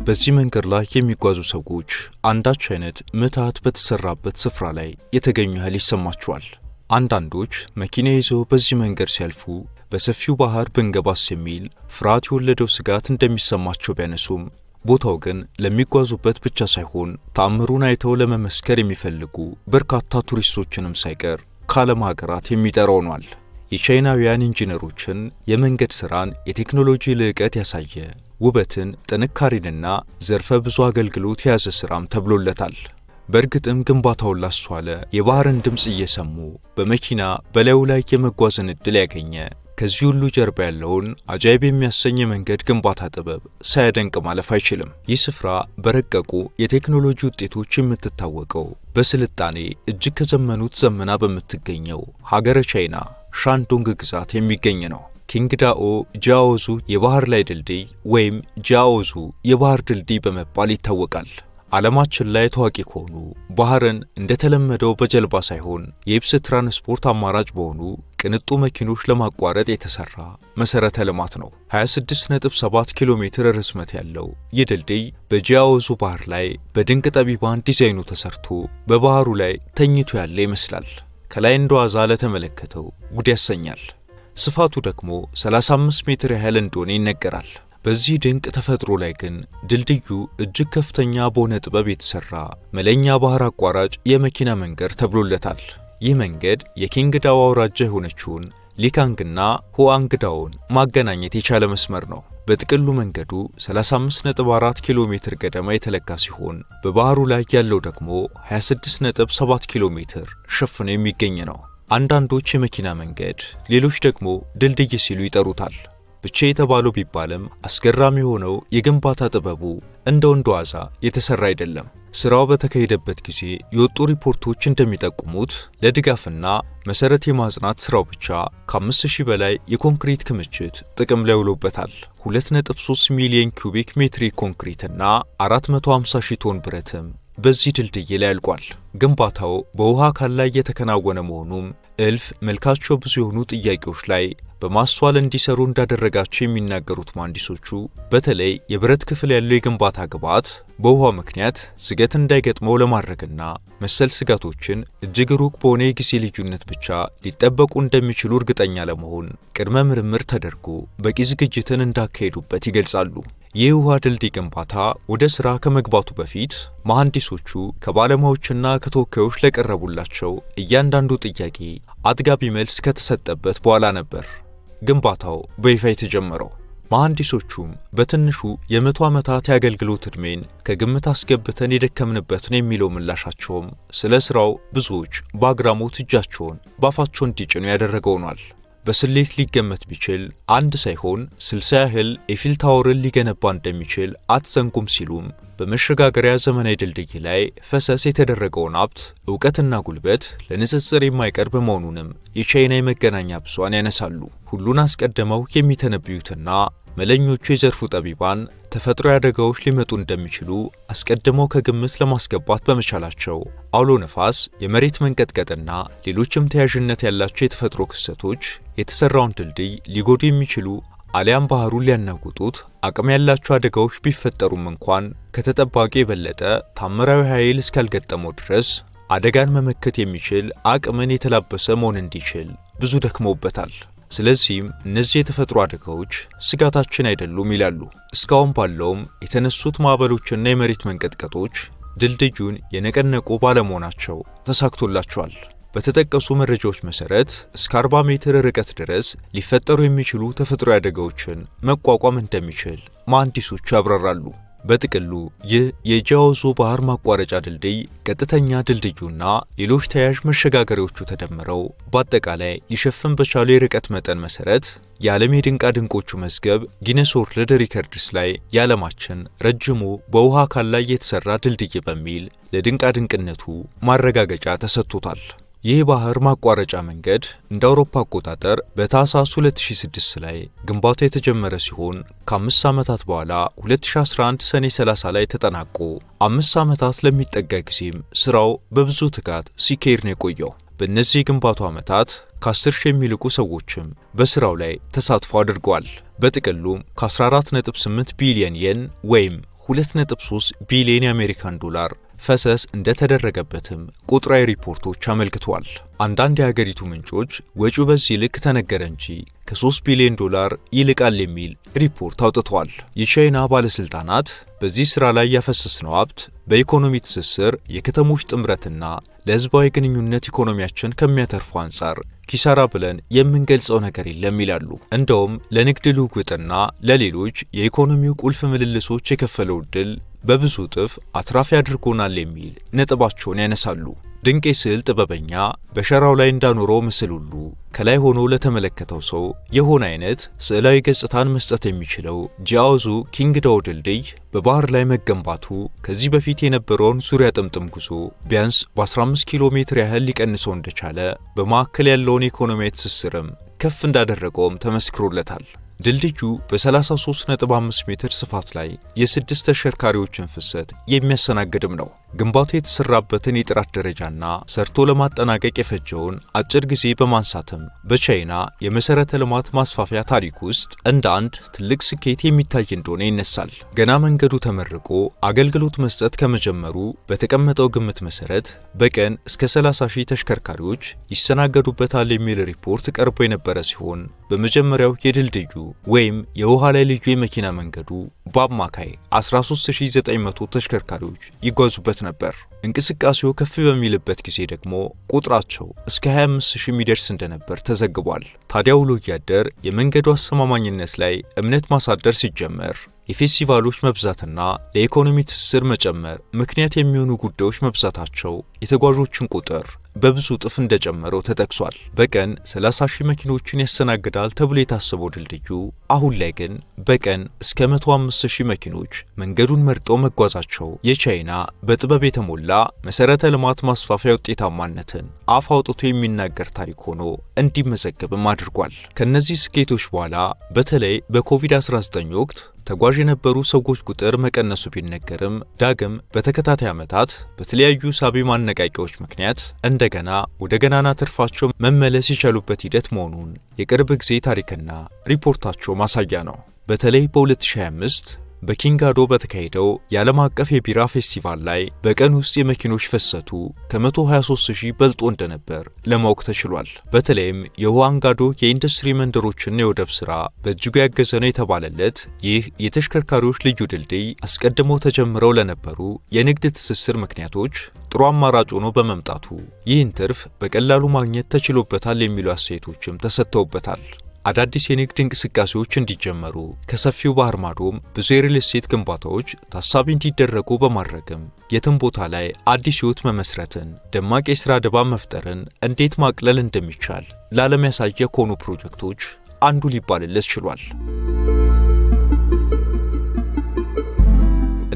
በዚህ መንገድ ላይ የሚጓዙ ሰዎች አንዳች አይነት ምትሃት በተሰራበት ስፍራ ላይ የተገኙ ያህል ይሰማቸዋል። አንዳንዶች መኪና ይዘው በዚህ መንገድ ሲያልፉ በሰፊው ባህር ብንገባስ የሚል ፍርሃት የወለደው ስጋት እንደሚሰማቸው ቢያነሱም ቦታው ግን ለሚጓዙበት ብቻ ሳይሆን ተአምሩን አይተው ለመመስከር የሚፈልጉ በርካታ ቱሪስቶችንም ሳይቀር ከዓለም ሀገራት የሚጠራው ሆኗል። የቻይናውያን ኢንጂነሮችን የመንገድ ሥራን የቴክኖሎጂ ልዕቀት ያሳየ ውበትን ጥንካሬንና ዘርፈ ብዙ አገልግሎት የያዘ ሥራም ተብሎለታል። በእርግጥም ግንባታውን ላስተዋለ የባህርን ድምፅ እየሰሙ በመኪና በላዩ ላይ የመጓዝን ዕድል ያገኘ ከዚህ ሁሉ ጀርባ ያለውን አጃይብ የሚያሰኝ የመንገድ ግንባታ ጥበብ ሳያደንቅ ማለፍ አይችልም። ይህ ስፍራ በረቀቁ የቴክኖሎጂ ውጤቶች የምትታወቀው በስልጣኔ እጅግ ከዘመኑት ዘመና በምትገኘው ሀገረ ቻይና ሻንዶንግ ግዛት የሚገኝ ነው። ኪንግዳኦ ጂያኦዙ የባህር ላይ ድልድይ ወይም ጂያኦዙ የባህር ድልድይ በመባል ይታወቃል። ዓለማችን ላይ ታዋቂ ከሆኑ ባህርን እንደተለመደው በጀልባ ሳይሆን የየብስ ትራንስፖርት አማራጭ በሆኑ ቅንጡ መኪኖች ለማቋረጥ የተሰራ መሰረተ ልማት ነው። 26.7 ኪሎ ሜትር ርዝመት ያለው ይህ ድልድይ በጂያኦዙ ባህር ላይ በድንቅ ጠቢባን ዲዛይኑ ተሰርቶ በባህሩ ላይ ተኝቶ ያለ ይመስላል። ከላይ እንደዋዛ ለተመለከተው ጉድ ያሰኛል። ስፋቱ ደግሞ 35 ሜትር ያህል እንደሆነ ይነገራል። በዚህ ድንቅ ተፈጥሮ ላይ ግን ድልድዩ እጅግ ከፍተኛ በሆነ ጥበብ የተሰራ መለኛ ባህር አቋራጭ የመኪና መንገድ ተብሎለታል። ይህ መንገድ የኪንግዳኦ አውራጃ የሆነችውን ሊካንግና ሁዋንግዳኦን ማገናኘት የቻለ መስመር ነው። በጥቅሉ መንገዱ 35.4 ኪሎ ሜትር ገደማ የተለካ ሲሆን በባህሩ ላይ ያለው ደግሞ 26.7 ኪሎ ሜትር ሸፍኖ የሚገኝ ነው። አንዳንዶች የመኪና መንገድ፣ ሌሎች ደግሞ ድልድይ ሲሉ ይጠሩታል። ብቻ የተባለው ቢባልም አስገራሚ የሆነው የግንባታ ጥበቡ እንደ ዋዛ የተሰራ አይደለም። ስራው በተካሄደበት ጊዜ የወጡ ሪፖርቶች እንደሚጠቁሙት ለድጋፍና መሰረት የማጽናት ስራው ብቻ ከ5000 በላይ የኮንክሪት ክምችት ጥቅም ላይ ውሎበታል። 2.3 ሚሊዮን ኩቢክ ሜትር ኮንክሪትና 450,000 ቶን ብረትም በዚህ ድልድይ ላይ አልቋል። ግንባታው በውሃ አካል ላይ የተከናወነ መሆኑም እልፍ መልካቸው ብዙ የሆኑ ጥያቄዎች ላይ በማስተዋል እንዲሰሩ እንዳደረጋቸው የሚናገሩት መሐንዲሶቹ በተለይ የብረት ክፍል ያለው የግንባታ ግብዓት በውሃ ምክንያት ስጋት እንዳይገጥመው ለማድረግና መሰል ስጋቶችን እጅግ ሩቅ በሆነ የጊዜ ልዩነት ብቻ ሊጠበቁ እንደሚችሉ እርግጠኛ ለመሆን ቅድመ ምርምር ተደርጎ በቂ ዝግጅትን እንዳካሄዱበት ይገልጻሉ። ይህ ውሃ ድልድይ ግንባታ ወደ ሥራ ከመግባቱ በፊት መሐንዲሶቹ ከባለሙያዎችና ከተወካዮች ለቀረቡላቸው እያንዳንዱ ጥያቄ አጥጋቢ መልስ ከተሰጠበት በኋላ ነበር ግንባታው በይፋ የተጀመረው። መሐንዲሶቹም በትንሹ የ100 ዓመታት የአገልግሎት ዕድሜን ከግምት አስገብተን የደከምንበትን የሚለው ምላሻቸውም ስለ ሥራው ብዙዎች በአግራሞት እጃቸውን ባፋቸው እንዲጭኑ ያደረገው ሆኗል። በስሌት ሊገመት ቢችል አንድ ሳይሆን 60 ያህል ኤፊል ታወርን ሊገነባ እንደሚችል አትዘንጉም ሲሉም በመሸጋገሪያ ዘመናዊ ድልድይ ላይ ፈሰስ የተደረገውን ሀብት ዕውቀትና ጉልበት ለንጽጽር የማይቀርብ መሆኑንም የቻይና የመገናኛ ብዙሃን ያነሳሉ። ሁሉን አስቀድመው የሚተነብዩትና መለኞቹ የዘርፉ ጠቢባን ተፈጥሮ አደጋዎች ሊመጡ እንደሚችሉ አስቀድመው ከግምት ለማስገባት በመቻላቸው አውሎ ነፋስ፣ የመሬት መንቀጥቀጥና ሌሎችም ተያያዥነት ያላቸው የተፈጥሮ ክስተቶች የተሰራውን ድልድይ ሊጎዱ የሚችሉ አሊያም ባህሩን ሊያናውጡት አቅም ያላቸው አደጋዎች ቢፈጠሩም እንኳን ከተጠባቂ የበለጠ ታምራዊ ኃይል እስካልገጠመው ድረስ አደጋን መመከት የሚችል አቅምን የተላበሰ መሆን እንዲችል ብዙ ደክመውበታል። ስለዚህም እነዚህ የተፈጥሮ አደጋዎች ስጋታችን አይደሉም ይላሉ። እስካሁን ባለውም የተነሱት ማዕበሎችና የመሬት መንቀጥቀጦች ድልድዩን የነቀነቁ ባለመሆናቸው ተሳክቶላቸዋል። በተጠቀሱ መረጃዎች መሰረት እስከ 40 ሜትር ርቀት ድረስ ሊፈጠሩ የሚችሉ ተፈጥሯዊ አደጋዎችን መቋቋም እንደሚችል መሐንዲሶቹ ያብራራሉ። በጥቅሉ ይህ የጂያኦዙ ባህር ማቋረጫ ድልድይ ቀጥተኛ ድልድዩና ሌሎች ተያያዥ መሸጋገሪያዎቹ ተደምረው በአጠቃላይ ሊሸፍን በቻሉ የርቀት መጠን መሰረት የዓለም የድንቃ ድንቆቹ መዝገብ ጊነስ ወርልድ ሪከርድስ ላይ የዓለማችን ረጅሙ በውሃ አካል ላይ የተሰራ ድልድይ በሚል ለድንቃ ድንቅነቱ ማረጋገጫ ተሰጥቶታል። ይህ ባህር ማቋረጫ መንገድ እንደ አውሮፓ አቆጣጠር በታህሳስ 2006 ላይ ግንባታው የተጀመረ ሲሆን ከ5 ዓመታት በኋላ 2011 ሰኔ 30 ላይ ተጠናቆ 5 ዓመታት ለሚጠጋ ጊዜም ስራው በብዙ ትጋት ሲካሄድ ነው የቆየው። በእነዚህ የግንባታው ዓመታት ከ10,000 የሚልቁ ሰዎችም በስራው ላይ ተሳትፎ አድርገዋል። በጥቅሉ ከ14.8 ቢሊዮን የን ወይም 2.3 ቢሊዮን የአሜሪካን ዶላር ፈሰስ እንደተደረገበትም ቁጥራዊ ሪፖርቶች አመልክተዋል። አንዳንድ የሀገሪቱ ምንጮች ወጪው በዚህ ልክ ተነገረ እንጂ ከ3 ቢሊዮን ዶላር ይልቃል የሚል ሪፖርት አውጥተዋል። የቻይና ባለስልጣናት በዚህ ስራ ላይ ያፈሰስነው ሀብት በኢኮኖሚ ትስስር፣ የከተሞች ጥምረትና ለህዝባዊ ግንኙነት ኢኮኖሚያችን ከሚያተርፉ አንጻር ኪሳራ ብለን የምንገልጸው ነገር የለም ይላሉ። እንደውም ለንግድ ልውውጥና ለሌሎች የኢኮኖሚው ቁልፍ ምልልሶች የከፈለው ዕድል በብዙ እጥፍ አትራፊ አድርጎናል የሚል ነጥባቸውን ያነሳሉ። ድንቅ የስዕል ጥበበኛ በሸራው ላይ እንዳኖረው ምስል ሁሉ ከላይ ሆኖ ለተመለከተው ሰው የሆነ አይነት ስዕላዊ ገጽታን መስጠት የሚችለው ጂያኦዙ ኪንግዳኦ ድልድይ በባህር ላይ መገንባቱ ከዚህ በፊት የነበረውን ዙሪያ ጥምጥም ጉዞ ቢያንስ በ15 ኪሎ ሜትር ያህል ሊቀንሰው እንደቻለ፣ በማዕከል ያለውን ኢኮኖሚያዊ ትስስርም ከፍ እንዳደረገውም ተመስክሮለታል። ድልድዩ በ33.5 ሜትር ስፋት ላይ የ6 ተሽከርካሪዎችን ፍሰት የሚያስተናግድም ነው። ግንባታው የተሰራበትን የጥራት ደረጃና ሰርቶ ለማጠናቀቅ የፈጀውን አጭር ጊዜ በማንሳትም በቻይና የመሰረተ ልማት ማስፋፊያ ታሪክ ውስጥ እንደ አንድ ትልቅ ስኬት የሚታይ እንደሆነ ይነሳል። ገና መንገዱ ተመርቆ አገልግሎት መስጠት ከመጀመሩ በተቀመጠው ግምት መሰረት በቀን እስከ 30,000 ተሽከርካሪዎች ይስተናገዱበታል የሚል ሪፖርት ቀርቦ የነበረ ሲሆን በመጀመሪያው የድልድዩ ወይም የውሃ ላይ ልዩ የመኪና መንገዱ በአማካይ 13900 ተሽከርካሪዎች ይጓዙበት ነበር። እንቅስቃሴው ከፍ በሚልበት ጊዜ ደግሞ ቁጥራቸው እስከ 25000 የሚደርስ እንደነበር ተዘግቧል። ታዲያ ውሎ እያደር የመንገዱ አስተማማኝነት ላይ እምነት ማሳደር ሲጀመር የፌስቲቫሎች መብዛትና ለኢኮኖሚ ትስስር መጨመር ምክንያት የሚሆኑ ጉዳዮች መብዛታቸው የተጓዦችን ቁጥር በብዙ እጥፍ እንደጨመረው ተጠቅሷል። በቀን 30,000 መኪኖችን ያስተናግዳል ተብሎ የታሰበው ድልድዩ አሁን ላይ ግን በቀን እስከ 105,000 መኪኖች መንገዱን መርጠው መጓዛቸው የቻይና በጥበብ የተሞላ መሰረተ ልማት ማስፋፊያ ውጤታማነትን አፍ አውጥቶ የሚናገር ታሪክ ሆኖ እንዲመዘገብም አድርጓል። ከነዚህ ስኬቶች በኋላ በተለይ በኮቪድ-19 ወቅት ተጓዥ የነበሩ ሰዎች ቁጥር መቀነሱ ቢነገርም ዳግም በተከታታይ ዓመታት በተለያዩ ሳቢ ማነቃቂያዎች ምክንያት እንደገና ወደ ገናና ትርፋቸው መመለስ የቻሉበት ሂደት መሆኑን የቅርብ ጊዜ ታሪክና ሪፖርታቸው ማሳያ ነው። በተለይ በ2025 በኪንጋዶ በተካሄደው የዓለም አቀፍ የቢራ ፌስቲቫል ላይ በቀን ውስጥ የመኪኖች ፍሰቱ ከ123,000 በልጦ እንደነበር ለማወቅ ተችሏል። በተለይም የሁዋንጋዶ የኢንዱስትሪ መንደሮችና የወደብ ሥራ በእጅጉ ያገዘ ነው የተባለለት ይህ የተሽከርካሪዎች ልዩ ድልድይ አስቀድመው ተጀምረው ለነበሩ የንግድ ትስስር ምክንያቶች ጥሩ አማራጭ ሆኖ በመምጣቱ ይህን ትርፍ በቀላሉ ማግኘት ተችሎበታል የሚሉ አስተያየቶችም ተሰጥተውበታል። አዳዲስ የንግድ እንቅስቃሴዎች እንዲጀመሩ ከሰፊው ባህር ማዶም ብዙ የሪል ስቴት ግንባታዎች ታሳቢ እንዲደረጉ በማድረግም የትም ቦታ ላይ አዲስ ሕይወት መመስረትን፣ ደማቅ የሥራ ድባብ መፍጠርን እንዴት ማቅለል እንደሚቻል ለዓለም ያሳየ ከሆኑ ፕሮጀክቶች አንዱ ሊባልለት ችሏል።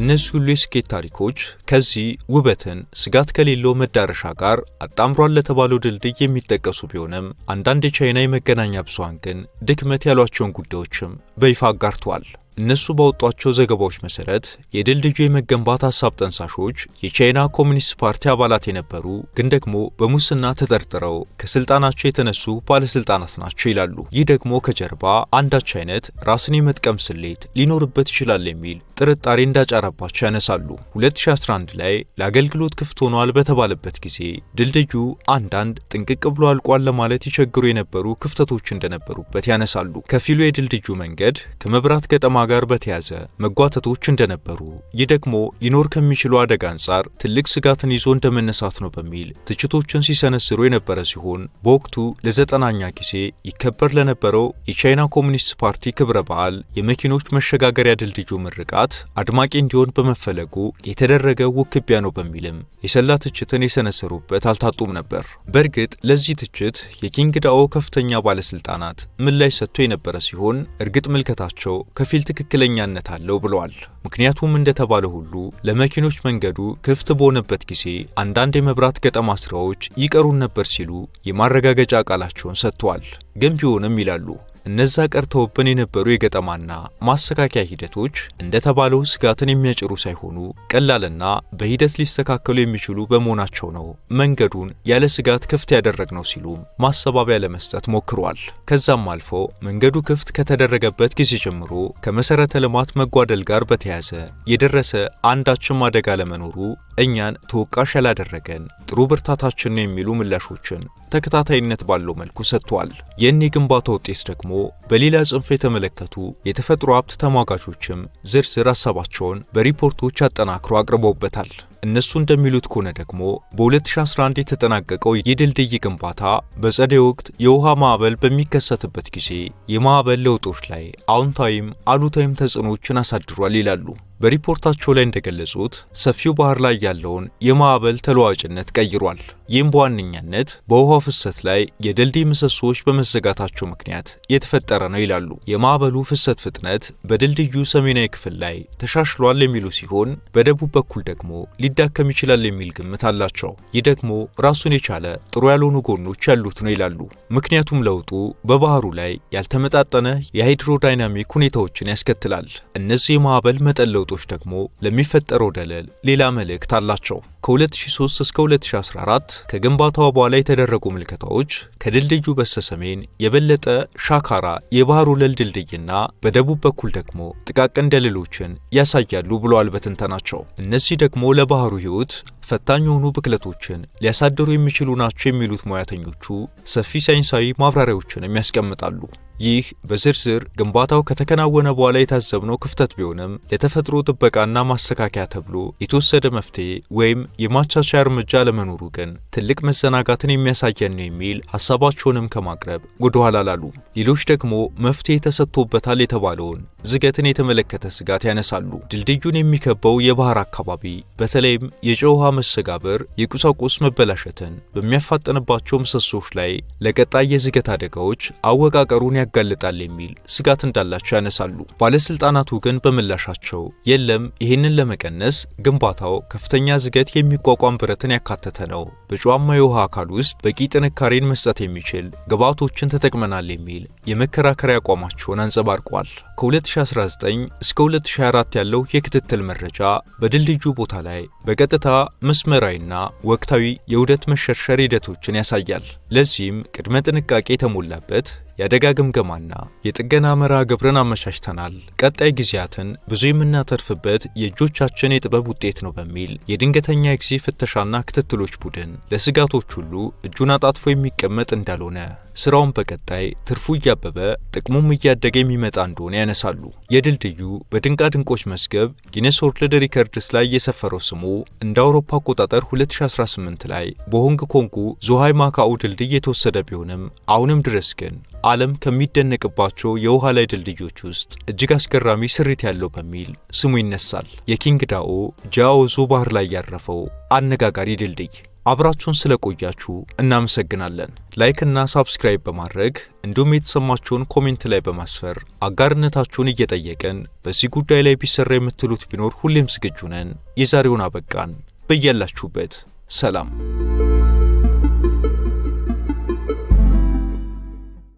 እነዚህ ሁሉ የስኬት ታሪኮች ከዚህ ውበትን ስጋት ከሌለው መዳረሻ ጋር አጣምሯል ለተባለው ድልድይ የሚጠቀሱ ቢሆንም አንዳንድ የቻይና የመገናኛ ብዙሃን ግን ድክመት ያሏቸውን ጉዳዮችም በይፋ አጋርተዋል። እነሱ ባወጧቸው ዘገባዎች መሰረት የድልድዩ የመገንባት ሐሳብ ጠንሳሾች የቻይና ኮሚኒስት ፓርቲ አባላት የነበሩ ግን ደግሞ በሙስና ተጠርጥረው ከስልጣናቸው የተነሱ ባለስልጣናት ናቸው ይላሉ። ይህ ደግሞ ከጀርባ አንዳች አይነት ራስን የመጥቀም ስሌት ሊኖርበት ይችላል የሚል ጥርጣሬ እንዳጫረባቸው ያነሳሉ። 2011 ላይ ለአገልግሎት ክፍት ሆኗል በተባለበት ጊዜ ድልድዩ አንዳንድ ጥንቅቅ ብሎ አልቋል ለማለት ይቸግሩ የነበሩ ክፍተቶች እንደነበሩበት ያነሳሉ። ከፊሉ የድልድዩ መንገድ ከመብራት ገጠማ ጋር በተያዘ መጓተቶች እንደነበሩ፣ ይህ ደግሞ ሊኖር ከሚችሉ አደጋ አንጻር ትልቅ ስጋትን ይዞ እንደመነሳት ነው በሚል ትችቶችን ሲሰነዝሩ የነበረ ሲሆን በወቅቱ ለ9ኛ ጊዜ ይከበር ለነበረው የቻይና ኮሚኒስት ፓርቲ ክብረ በዓል የመኪኖች መሸጋገሪያ ድልድዩ ምርቃት አድማቂ እንዲሆን በመፈለጉ የተደረገ ውክቢያ ነው በሚልም የሰላ ትችትን የሰነዘሩበት አልታጡም ነበር። በእርግጥ ለዚህ ትችት የኪንግዳኦ ከፍተኛ ባለስልጣናት ምላሽ ሰጥቶ የነበረ ሲሆን እርግጥ ምልከታቸው ከፊል ትክክለኛነት አለው ብለዋል። ምክንያቱም እንደተባለ ሁሉ ለመኪኖች መንገዱ ክፍት በሆነበት ጊዜ አንዳንድ የመብራት ገጠማ ስራዎች ይቀሩን ነበር ሲሉ የማረጋገጫ ቃላቸውን ሰጥተዋል። ግን ቢሆንም ይላሉ እነዛ ቀርተውብን የነበሩ የገጠማና ማስተካከያ ሂደቶች እንደተባለው ስጋትን የሚያጭሩ ሳይሆኑ ቀላልና በሂደት ሊስተካከሉ የሚችሉ በመሆናቸው ነው መንገዱን ያለ ስጋት ክፍት ያደረግነው ሲሉ ማሰባቢያ ለመስጠት ሞክሯል። ከዛም አልፎ መንገዱ ክፍት ከተደረገበት ጊዜ ጀምሮ ከመሰረተ ልማት መጓደል ጋር በተያያዘ የደረሰ አንዳችም አደጋ ለመኖሩ እኛን ተወቃሽ ያላደረገን ጥሩ ብርታታችን ነው የሚሉ ምላሾችን ተከታታይነት ባለው መልኩ ሰጥቷል። የኔ ግንባታ ውጤት ደግሞ በሌላ ጽንፍ የተመለከቱ የተፈጥሮ ሀብት ተሟጋቾችም ዝርዝር ሐሳባቸውን በሪፖርቶች አጠናክሮ አቅርበውበታል። እነሱ እንደሚሉት ከሆነ ደግሞ በ2011 የተጠናቀቀው የድልድይ ግንባታ በጸደይ ወቅት የውሃ ማዕበል በሚከሰትበት ጊዜ የማዕበል ለውጦች ላይ አዎንታዊም አሉታዊም ተጽዕኖዎችን አሳድሯል ይላሉ። በሪፖርታቸው ላይ እንደገለጹት ሰፊው ባህር ላይ ያለውን የማዕበል ተለዋዋጭነት ቀይሯል። ይህም በዋነኛነት በውሃው ፍሰት ላይ የድልድይ ምሰሶዎች በመዘጋታቸው ምክንያት የተፈጠረ ነው ይላሉ። የማዕበሉ ፍሰት ፍጥነት በድልድዩ ሰሜናዊ ክፍል ላይ ተሻሽሏል የሚሉ ሲሆን በደቡብ በኩል ደግሞ ሊዳከም ይችላል የሚል ግምት አላቸው። ይህ ደግሞ ራሱን የቻለ ጥሩ ያልሆኑ ጎኖች ያሉት ነው ይላሉ። ምክንያቱም ለውጡ በባህሩ ላይ ያልተመጣጠነ የሃይድሮዳይናሚክ ሁኔታዎችን ያስከትላል። እነዚህ የማዕበል መጠን ለውጦች ደግሞ ለሚፈጠረው ደለል ሌላ መልእክት አላቸው። ከ2003 እስከ 2014 ከግንባታው በኋላ የተደረጉ ምልከታዎች ከድልድዩ በስተሰሜን የበለጠ ሻካራ የባህር ወለል ድልድይና በደቡብ በኩል ደግሞ ጥቃቅን ደለሎችን ያሳያሉ ብለዋል በትንተናቸው። እነዚህ ደግሞ ለባህሩ ሕይወት ፈታኝ የሆኑ ብክለቶችን ሊያሳድሩ የሚችሉ ናቸው የሚሉት ሙያተኞቹ ሰፊ ሳይንሳዊ ማብራሪያዎችንም ያስቀምጣሉ። ይህ በዝርዝር ግንባታው ከተከናወነ በኋላ የታዘብነው ክፍተት ቢሆንም ለተፈጥሮ ጥበቃና ማስተካከያ ተብሎ የተወሰደ መፍትሄ ወይም የማቻቻያ እርምጃ ለመኖሩ ግን ትልቅ መዘናጋትን የሚያሳየን ነው የሚል ሐሳባቸውንም ከማቅረብ ወደኋላ ላሉ። ሌሎች ደግሞ መፍትሄ ተሰጥቶበታል የተባለውን ዝገትን የተመለከተ ስጋት ያነሳሉ። ድልድዩን የሚከበው የባህር አካባቢ በተለይም የጨው ውሃ መሰጋበር የቁሳቁስ መበላሸትን በሚያፋጥንባቸው ምሰሶች ላይ ለቀጣይ የዝገት አደጋዎች አወቃቀሩን ያጋልጣል የሚል ስጋት እንዳላቸው ያነሳሉ። ባለስልጣናቱ ግን በምላሻቸው የለም፣ ይህንን ለመቀነስ ግንባታው ከፍተኛ ዝገት የሚቋቋም ብረትን ያካተተ ነው፣ በጨዋማ የውሃ አካል ውስጥ በቂ ጥንካሬን መስጠት የሚችል ግብዓቶችን ተጠቅመናል የሚል የመከራከሪያ አቋማቸውን አንጸባርቋል። ከ2019 እስከ 2024 ያለው የክትትል መረጃ በድልድዩ ቦታ ላይ በቀጥታ መስመራዊና ወቅታዊ የውደት መሸርሸር ሂደቶችን ያሳያል። ለዚህም ቅድመ ጥንቃቄ የተሞላበት የአደጋ ግምገማና የጥገና መርሃ ግብርን አመቻችተናል። ቀጣይ ጊዜያትን ብዙ የምናተርፍበት የእጆቻችን የጥበብ ውጤት ነው በሚል የድንገተኛ ጊዜ ፍተሻና ክትትሎች ቡድን ለስጋቶች ሁሉ እጁን አጣጥፎ የሚቀመጥ እንዳልሆነ፣ ስራውን በቀጣይ ትርፉ እያበበ ጥቅሙም እያደገ የሚመጣ እንደሆነ ያነሳሉ። የድልድዩ በድንቃ ድንቆች መዝገብ ጊነስ ወርልድ ሪከርድስ ላይ የሰፈረው ስሙ እንደ አውሮፓ አቆጣጠር 2018 ላይ በሆንግ ኮንጉ ዞሃይ ማካኦ ድልድይ የተወሰደ ቢሆንም አሁንም ድረስ ግን ዓለም ከሚደነቅባቸው የውሃ ላይ ድልድዮች ውስጥ እጅግ አስገራሚ ስሪት ያለው በሚል ስሙ ይነሳል። የኪንግ ዳኦ ጃኦዞ ባህር ላይ ያረፈው አነጋጋሪ ድልድይ። አብራችሁን ስለቆያችሁ እናመሰግናለን። ላይክ እና ሳብስክራይብ በማድረግ እንዲሁም የተሰማችሁን ኮሜንት ላይ በማስፈር አጋርነታችሁን እየጠየቀን በዚህ ጉዳይ ላይ ቢሰራ የምትሉት ቢኖር ሁሌም ዝግጁ ነን። የዛሬውን አበቃን። በያላችሁበት ሰላም።